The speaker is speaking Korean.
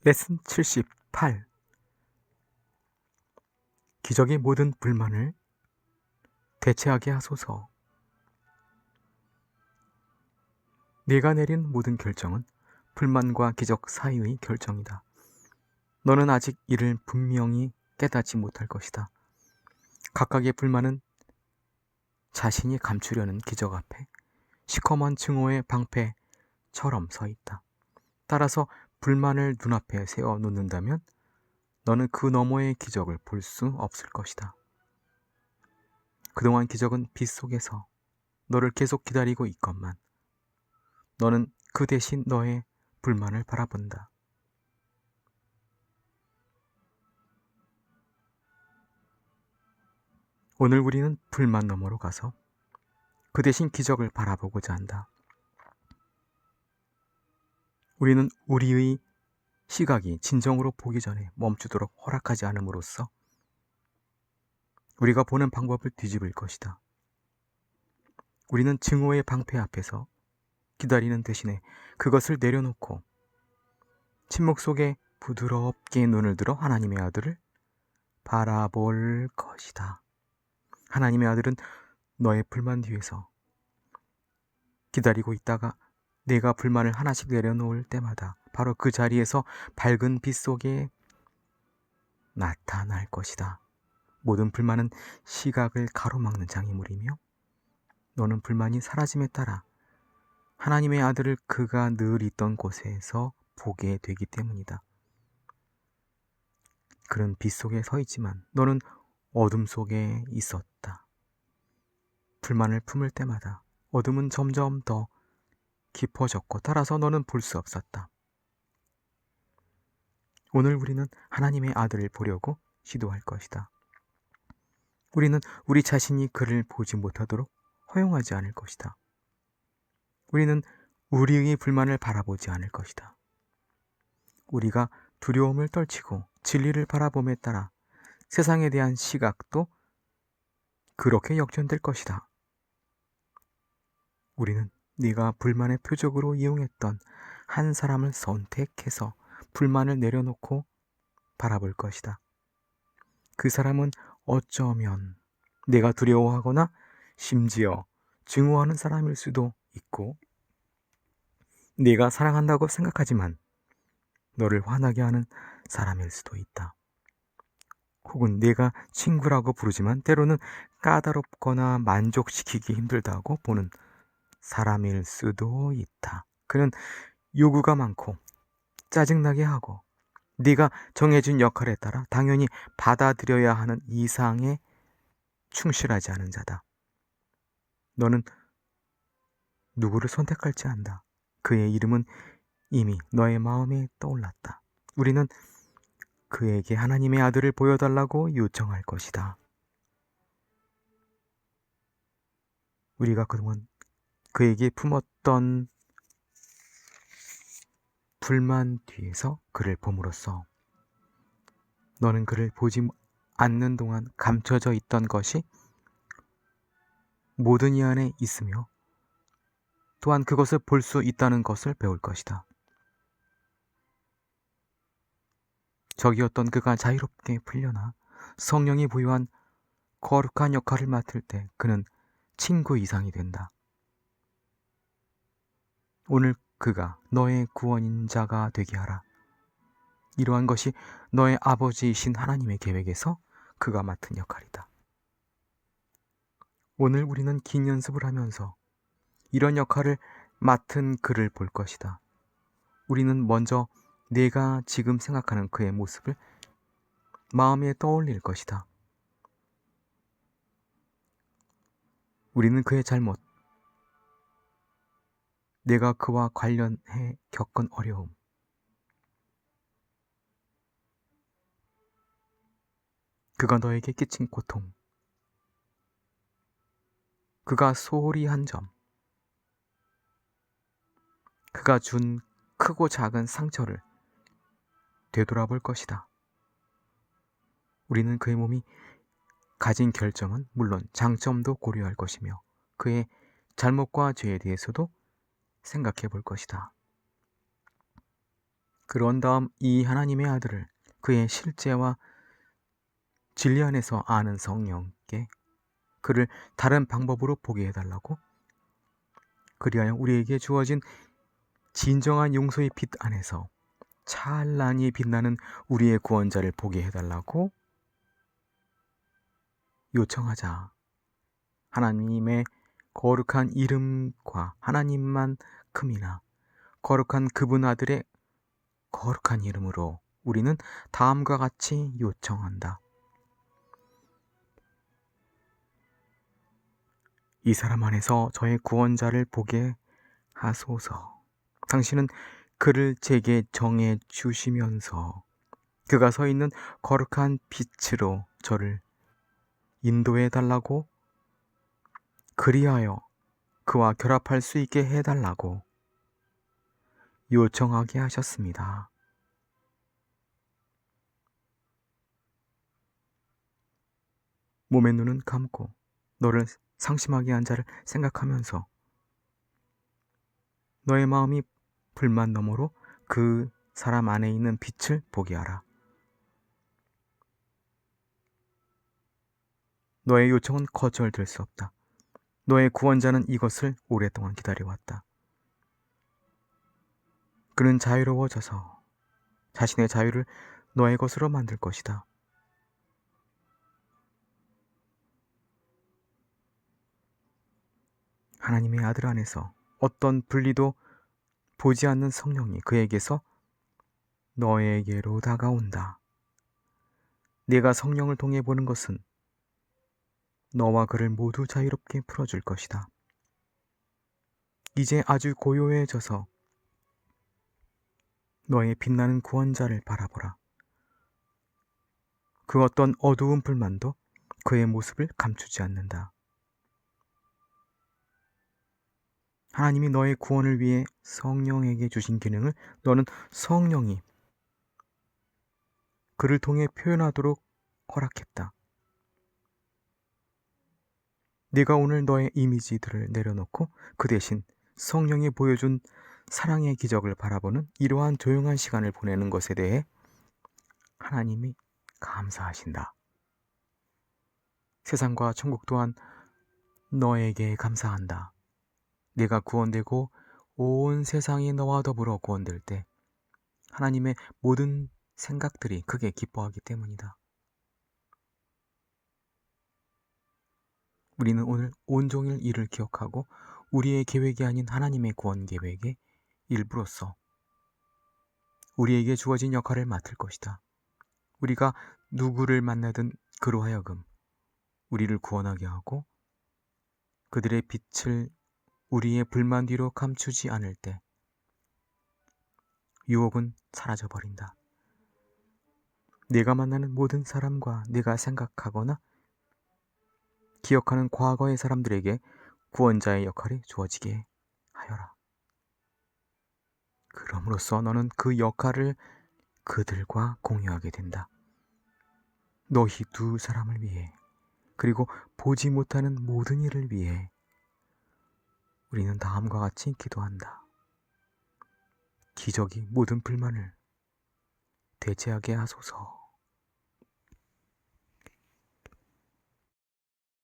레슨 78. 기적의 모든 불만을 대체하게 하소서. 네가 내린 모든 결정은 불만과 기적 사이의 결정이다. 너는 아직 이를 분명히 깨닫지 못할 것이다. 각각의 불만은 자신이 감추려는 기적 앞에 시커먼 증오의 방패처럼 서 있다. 따라서 불만을 눈앞에 세워 놓는다면 너는 그 너머의 기적을 볼 수 없을 것이다. 그동안 기적은 빛 속에서 너를 계속 기다리고 있건만 너는 그 대신 너의 불만을 바라본다. 오늘 우리는 불만 너머로 가서 그 대신 기적을 바라보고자 한다. 우리는 우리의 시각이 진정으로 보기 전에 멈추도록 허락하지 않음으로써 우리가 보는 방법을 뒤집을 것이다. 우리는 증오의 방패 앞에서 기다리는 대신에 그것을 내려놓고 침묵 속에 부드럽게 눈을 들어 하나님의 아들을 바라볼 것이다. 하나님의 아들은 너의 불만 뒤에서 기다리고 있다가 내가 불만을 하나씩 내려놓을 때마다 바로 그 자리에서 밝은 빛 속에 나타날 것이다. 모든 불만은 시각을 가로막는 장애물이며 너는 불만이 사라짐에 따라 하나님의 아들을 그가 늘 있던 곳에서 보게 되기 때문이다. 그는 빛 속에 서 있지만 너는 어둠 속에 있었다. 불만을 품을 때마다 어둠은 점점 더 깊어졌고 따라서 너는 볼 수 없었다. 오늘 우리는 하나님의 아들을 보려고 시도할 것이다. 우리는 우리 자신이 그를 보지 못하도록 허용하지 않을 것이다. 우리는 우리의 불만을 바라보지 않을 것이다. 우리가 두려움을 떨치고 진리를 바라봄에 따라 세상에 대한 시각도 그렇게 역전될 것이다. 우리는 네가 불만의 표적으로 이용했던 한 사람을 선택해서 불만을 내려놓고 바라볼 것이다. 그 사람은 어쩌면 내가 두려워하거나 심지어 증오하는 사람일 수도 있고 네가 사랑한다고 생각하지만 너를 화나게 하는 사람일 수도 있다. 혹은 네가 친구라고 부르지만 때로는 까다롭거나 만족시키기 힘들다고 보는 사람일 수도 있다. 그는 요구가 많고 짜증나게 하고 네가 정해준 역할에 따라 당연히 받아들여야 하는 이상에 충실하지 않은 자다. 너는 누구를 선택할지 안다. 그의 이름은 이미 너의 마음에 떠올랐다. 우리는 그에게 하나님의 아들을 보여달라고 요청할 것이다. 우리가 그동안 그에게 품었던 불만 뒤에서 그를 봄으로써 너는 그를 보지 않는 동안 감춰져 있던 것이 모든 이 안에 있으며 또한 그것을 볼 수 있다는 것을 배울 것이다. 적이었던 그가 자유롭게 풀려나 성령이 부여한 거룩한 역할을 맡을 때 그는 친구 이상이 된다. 오늘 그가 너의 구원자가 되게 하라. 이러한 것이 너의 아버지이신 하나님의 계획에서 그가 맡은 역할이다. 오늘 우리는 긴 연습을 하면서 이런 역할을 맡은 그를 볼 것이다. 우리는 먼저 내가 지금 생각하는 그의 모습을 마음에 떠올릴 것이다. 우리는 그의 잘못, 내가 그와 관련해 겪은 어려움, 그가 너에게 끼친 고통, 그가 소홀히 한 점, 그가 준 크고 작은 상처를 되돌아볼 것이다. 우리는 그의 몸이 가진 결정은 물론 장점도 고려할 것이며 그의 잘못과 죄에 대해서도 생각해 볼 것이다. 그런 다음 이 하나님의 아들을 그의 실제와 진리 안에서 아는 성령께 그를 다른 방법으로 보게 해달라고, 그리하여 우리에게 주어진 진정한 용서의 빛 안에서 찬란히 빛나는 우리의 구원자를 보게 해달라고 요청하자. 하나님의 거룩한 이름과 하나님만큼이나 거룩한 그분 아들의 거룩한 이름으로 우리는 다음과 같이 요청한다. 이 사람 안에서 저의 구원자를 보게 하소서. 당신은 그를 제게 정해 주시면서 그가 서 있는 거룩한 빛으로 저를 인도해 달라고, 그리하여 그와 결합할 수 있게 해달라고 요청하게 하셨습니다. 몸의 눈은 감고 너를 상심하게 한 자를 생각하면서 너의 마음이 불만 너머로 그 사람 안에 있는 빛을 보게 하라. 너의 요청은 거절될 수 없다. 너의 구원자는 이것을 오랫동안 기다려왔다. 그는 자유로워져서 자신의 자유를 너의 것으로 만들 것이다. 하나님의 아들 안에서 어떤 분리도 보지 않는 성령이 그에게서 너에게로 다가온다. 네가 성령을 통해 보는 것은 너와 그를 모두 자유롭게 풀어줄 것이다. 이제 아주 고요해져서 너의 빛나는 구원자를 바라보라. 그 어떤 어두운 불만도 그의 모습을 감추지 않는다. 하나님이 너의 구원을 위해 성령에게 주신 기능을 너는 성령이 그를 통해 표현하도록 허락했다. 네가 오늘 너의 이미지들을 내려놓고 그 대신 성령이 보여준 사랑의 기적을 바라보는 이러한 조용한 시간을 보내는 것에 대해 하나님이 감사하신다. 세상과 천국 또한 너에게 감사한다. 네가 구원되고 온 세상이 너와 더불어 구원될 때 하나님의 모든 생각들이 크게 기뻐하기 때문이다. 우리는 오늘 온종일 이를 기억하고 우리의 계획이 아닌 하나님의 구원 계획의 일부로서 우리에게 주어진 역할을 맡을 것이다. 우리가 누구를 만나든 그로 하여금 우리를 구원하게 하고 그들의 빛을 우리의 불만 뒤로 감추지 않을 때 유혹은 사라져버린다. 내가 만나는 모든 사람과 내가 생각하거나 기억하는 과거의 사람들에게 구원자의 역할이 주어지게 하여라. 그럼으로써 너는 그 역할을 그들과 공유하게 된다. 너희 두 사람을 위해, 그리고 보지 못하는 모든 일을 위해 우리는 다음과 같이 기도한다. 기적이 모든 불만을 대체하게 하소서.